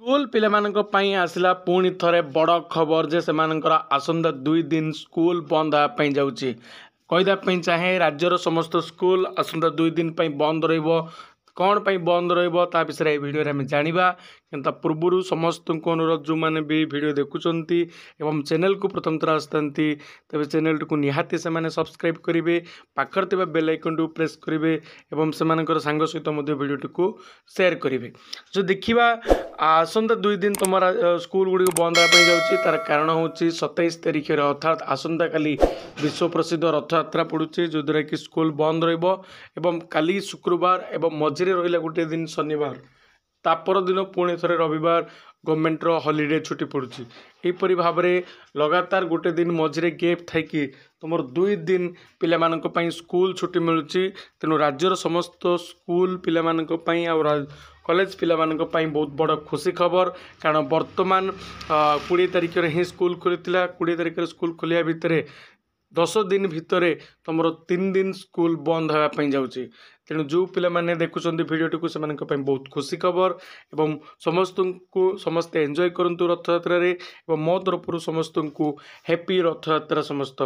School पिलामानंको आसला पुणी थरे बड़ खबर जे सेमानंकर आसंदा 2 दिन स्कूल बंद होगापी जाऊँगी कहीदेप चाहे राज्यर समस्त स्कूल आसंदा 2 दिन बंद रहिबो कौन पाई बंद रहिबो ता विषय भिडियो आम जाना कि पूर्वर समस्त को अनुरोध जो मैंने भी भिडियो देखुंत एवं चैनल को प्रथम थर आसता तेज चैनल को निहाती से सब्सक्राइब करेंगे पाखर थे बेल आइकन को प्रेस करेंगे और से सांग सहित भिडियो को शेयर करेंगे जो देखा आसंता 2 दिन तुम स्कूल गुड़ी बंद होगापी जाऊँगी तार कारण हूँ 27 तारिख अर्थात आसंता काली विश्व प्रसिद्ध रथयात्रा पड़ुचे जो द्वारा कि स्कूल बंद रही काली शुक्रवार एवं मझे रहा गोटे दिन शनिवार तापर दिन पुणी थे रविवार गवर्नमेंट हॉलीडे छुट्टी पड़ुची यहीपरि भाव में लगातार गोटे दिन मझे गैप थी तुम 2 दिन पिला स्कूल छुट्टी मिलूँ तेणु राज्यर समस्त स्कूल पिला कॉलेज पिला बहुत बड़ खुशी खबर कारण बर्तमान 20 तारिख ही स्कूल खोली 20 तारिख स्कूल खोलिया भितर 10 दिन भितर तुम 3 दिन स्कूल बंद होगापी जाऊँगी तेणु जो पिला माने देखुं भिडियोटी को से बहुत खुशी खबर एवं समस्त को समस्ते एंजॉय करंतु रथयात्रा रे एवं मो तरफ समस्त को हैप्पी रथयात्रा समस्त।